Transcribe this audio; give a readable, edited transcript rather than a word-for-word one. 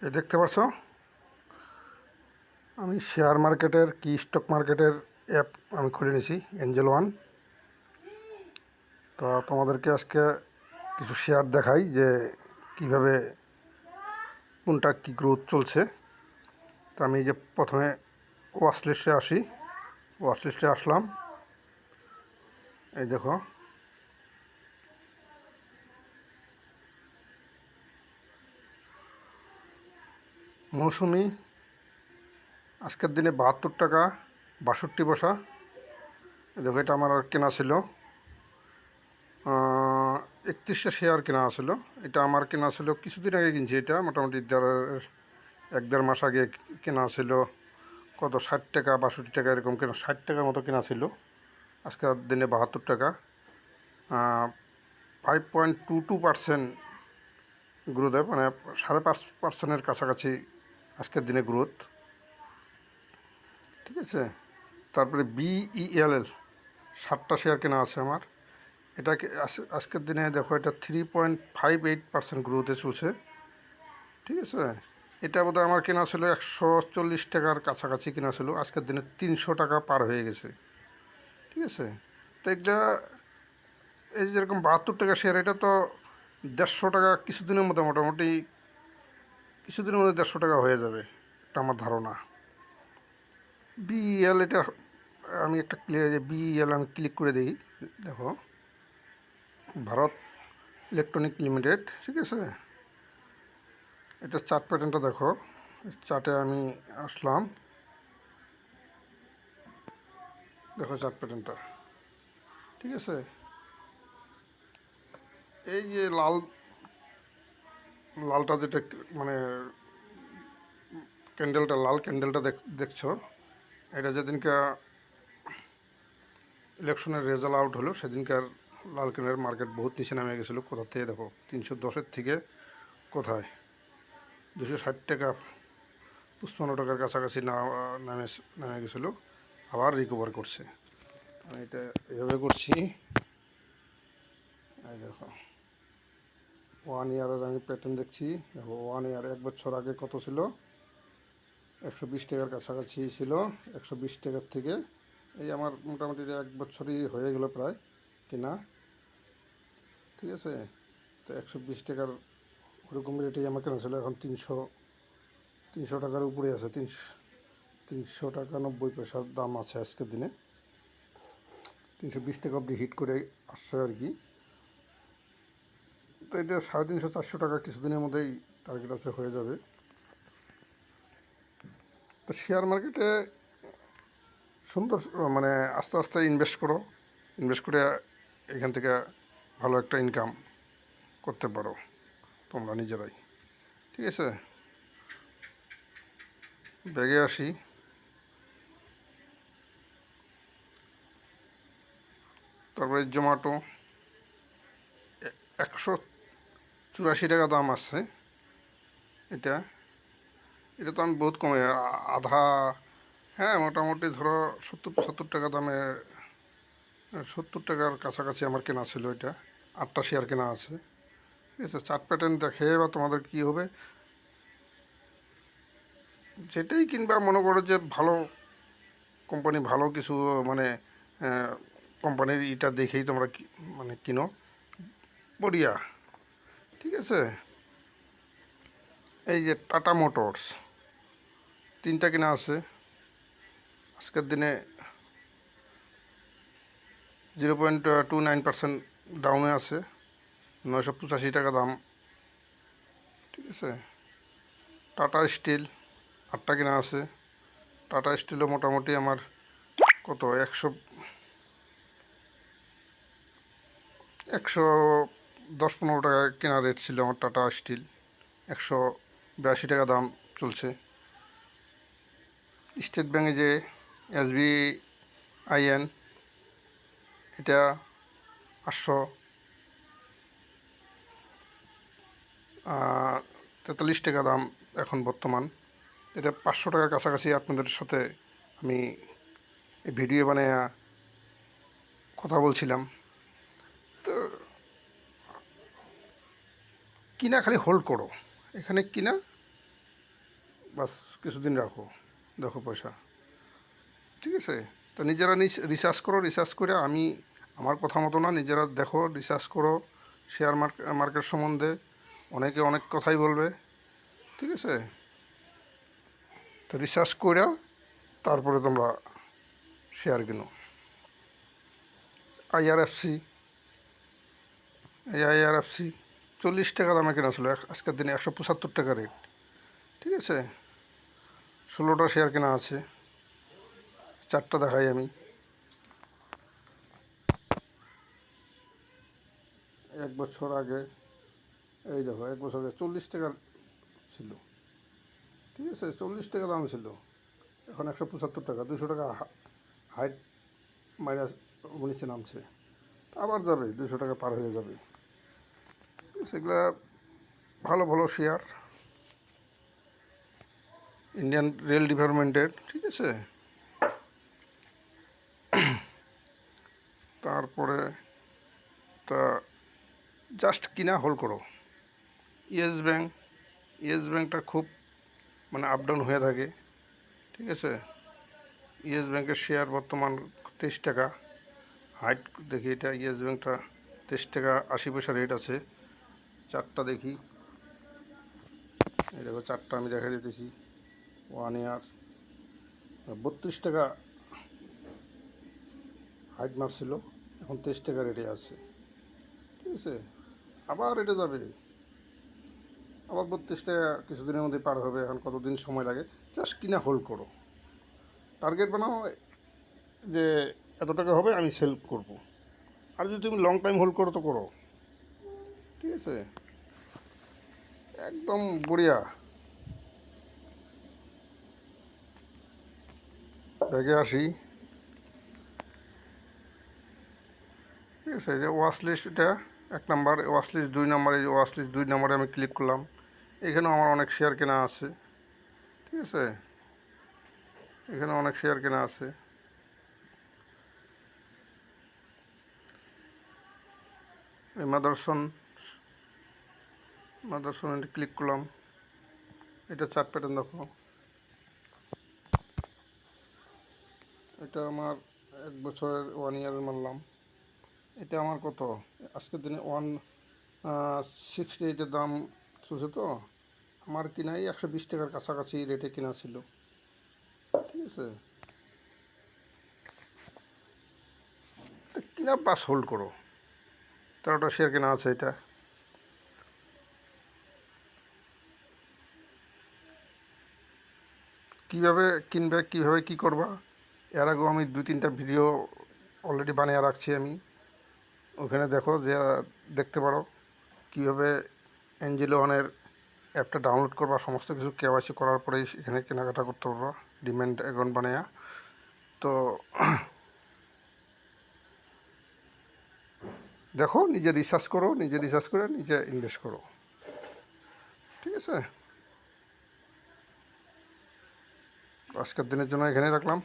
এই দেখতে পাচ্ছ, আমি শেয়ার মার্কেটের কি স্টক মার্কেটের অ্যাপ আমি খুলে নিয়েছি, এঞ্জেল ওয়ান। তো তোমাদেরকে আজকে কিছু শেয়ার দেখাই যে কিভাবে কোনটা কি গ্রোথ চলছে। তো আমি যে প্রথমে ওয়াচ লিস্টে আসি, ওয়াচ লিস্টে আসলাম। এই দেখো, মৌসুমি আজকের দিনে 72 টাকা 62 পয়সা। দেখো, এটা আমার আর কেনা ছিল 31টা শেয়ার কেনা ছিল। এটা আমার কেনা ছিল কিছুদিন আগে কিনছি, এটা মোটামুটি এক দেড় মাস আগে কেনা ছিল। কত 60 টাকা 62 টাকা এরকম কেনা, 60 টাকার মতো কেনা ছিল। আজকের দিনে 72 টাকা, 5.22% গ্রোথ হয়, মানে 5.5%-এর কাছাকাছি আজকের দিনে গ্রোথ। ঠিক আছে। তারপরে BELL 7টা শেয়ার কেনা আছে আমার। এটাকে আজকের দিনে দেখো, এটা 3.58% গ্রোথে চলছে। ঠিক আছে। এটা বোধহয় আমার কেনা ছিল 140 টাকার কাছাকাছি কেনা ছিল, আজকের দিনে 300 টাকা পার হয়ে গেছে। ঠিক আছে। তো এটা, এই যেরকম 72 টাকা শেয়ার, এটা তো 150 টাকা কিছুদিনের মধ্যে, মোটামুটি কিছুদিনের মধ্যে 150 টাকা হয়ে যাবে, এটা আমার ধারণা। BEL, এটা আমি একটা BEL আমি ক্লিক করে দিই। দেখো, ভারত ইলেকট্রনিক লিমিটেড। ঠিক আছে। এটা চার্ট প্যাটার্নটা দেখো, চার্টে আমি আসলাম। দেখো চার্ট প্যাটার্নটা। ঠিক আছে। এই যে লালটা যেটা, মানে ক্যান্ডেলটা, লাল ক্যান্ডেলটা দেখছো, এটা যেদিনকে ইলেকশনের রেজাল্ট আউট হলো সেদিনকার লাল ক্যান্ডেল মার্কেট বহুত নিচে নেমে গেছিলো। কোথা থেকে দেখো, 310-এর থেকে কোথায় 260 টাকা 55 টাকার কাছাকাছি নেমে গেছিলো, আবার রিকভার করছে। আমি এটা এভাবে করছি। এই দেখো, 1 ইয়ারের আমি প্যাটার্ন দেখছি। দেখো, 1 ইয়ার, 1 বছর আগে কত ছিল, 120 টাকার কাছাকাছি ছিল। 120 টাকার থেকে এই আমার মোটামুটি 1 বছরই হয়ে গেল প্রায় কিনা। ঠিক আছে। তো 120 টাকার ওরকম রেটেই আমার কেনা ছিল। এখন 300 টাকার উপরে আছে, 300 টাকা 90 পয়সার দাম আছে আজকের দিনে। 320 টাকা অবধি হিট করে আসছে আর কি। তো এটা 350-400 টাকা কিছুদিনের মধ্যেই টার্গেট আছে, হয়ে যাবে। তো শেয়ার মার্কেটে সুন্দর, মানে আস্তে আস্তে ইনভেস্ট করো, ইনভেস্ট করে এখান থেকে ভালো একটা ইনকাম করতে পারো তোমরা নিজেরাই। ঠিক আছে। ব্যাগে আসি। তারপরে জোম্যাটো 184 টাকা দাম আছে। এটা এটা তো আমি বহুত কমে, আধা, হ্যাঁ মোটামুটি ধরো 70-75 টাকা দামে, 70 টাকার কাছাকাছি আমার কেনা ছিল এটা। 8টা শেয়ার কেনা আছে। ঠিক আছে। চার্ট প্যাটার্ন দেখে বা তোমাদের কী হবে, যেটাই কিনবা মনে করো যে ভালো কোম্পানি, ভালো কিছু, মানে কোম্পানির এটা দেখেই তোমরা মানে কিনো, বড়িয়া। ঠিক আছে। এই যে টাটা মোটরস 3টা কেনা আছে। আজকের দিনে 0.29% ডাউনে আছে, 985 টাকা দাম। ঠিক আছে। টাটা স্টিল 8টা কেনা আছে। টাটা স্টিলও মোটামুটি আমার কত, 110-15 টাকা কেনা রেট ছিল আমার টাটা স্টিল। 182 টাকা দাম চলছে। স্টেট ব্যাঙ্কে যে SBIN, এটা 843 টাকা দাম এখন বর্তমান। এটা 500 টাকার কাছাকাছি আপনাদের সাথে আমি ভিডিও বানিয়ে কথা বলছিলাম। তো কিনা খালি হোল্ড করো, এখানে কিনা বাস কিছুদিন রাখো, দেখো পয়সা। ঠিক আছে, তো নিজেরা রিসার্চ করো, রিসার্চ করে আমার কথা মতো না, নিজেরা দেখো, রিসার্চ করো শেয়ার মার্কেট সম্বন্ধে। অনেকে অনেক কথাই বলবে, ঠিক আছে, তো রিসার্চ করে তারপরে তোমরা শেয়ার কিনো। আইআরএফসি, এই আইআরএফসি 40 টাকা দামে কেনা ছিল, আজকের দিনে 175 টাকা রেট। ঠিক আছে, 16টা শেয়ার কেনা আছে, 4টা দেখাই আমি। এক বছর আগে, এই দেখো, এক বছর আগে 40 টাকা ছিল। ঠিক আছে, 40 টাকা দাম ছিল, এখন 175 টাকা, 200 টাকা হাইট মাইনাস নিচে নামছে, আবার যাবে 200 টাকা পার হয়ে যাবে। সেগুলা ভালো ভালো শেয়ার, ইন্ডিয়ান রেল ডিপার্টমেন্টের। ঠিক আছে, তারপরে তা জাস্ট কিনা হোল্ড করো। ইয়েস ব্যাংক, ইয়েস ব্যাংকটা খুব মানে আপ ডাউন হয়ে থাকে। ঠিক আছে, ইয়েস ব্যাংকের শেয়ার বর্তমান 23 টাকা হাইট। দেখি এটা ইয়েস ব্যাংকটা 23 টাকা 80 পয়সা রেট আছে। 4টা দেখি, এই দেখো 4টা আমি দেখা দিতেছি। 1 ইয়ার 32 টাকা হাইট মারছিল, এখন 23 টাকা রেটে আছে। ঠিক আছে, আবার এটা যাবে, আবার 32 টাকা কিছুদিনের মধ্যে পার হবে। এখন কতদিন সময় লাগে, জাস্ট কিনা হোল্ড করো। টার্গেট বানাও যে এত টাকা হবে আমি সেল করব, আর যদি তুমি লং টাইম হোল্ড করো তো করো। ঠিক আছে, একদম বঢ়িয়া। ব্যাগে আসি। ঠিক আছে, যে ওয়াচ লিস্ট, এটা 1 নাম্বার, ওয়াচ লিস্ট 2 নাম্বার। এই ওয়াচ লিস্ট 2 নাম্বারে আমি ক্লিক করলাম, এখানেও আমার অনেক শেয়ার কেনা আছে। ঠিক আছে, এখানে অনেক শেয়ার কেনা আছে। এই মাদারসন ক্লিক করলাম, এটা চার্ট প্যাটার্ন দেখো। এটা আমার 1 বছরের 1 ইয়ারের মানলাম। এটা আমার কত, আজকের দিনে 168-এর দাম চলছে। তো আমার কিনাই 120 টাকার কাছাকাছি রেটে কেনা ছিল। ঠিক আছে, তো কিনা বাস হোল্ড করো। 13টা শেয়ার কেনা আছে। এটা কীভাবে কিনবে, কীভাবে কী করবা, এর আগেও আমি 2-3টা ভিডিও অলরেডি বানিয়ে রাখছি আমি, ওখানে দেখো, যে দেখতে পারো কীভাবে এঞ্জেলো ওয়ানের অ্যাপটা ডাউনলোড করবা। সমস্ত কিছু কেওয়াইসি করার পরেই এখানে কেনাকাটা করতে পারবা, ডিম্যান্ড অ্যাকাউন্ট বানায়া। তো দেখো, নিজে রিসার্চ করো, নিজে রিসার্চ করে নিজে ইনভেস্ট করো। ঠিক আছে, আজকের দিনের জন্য এখানেই রাখলাম।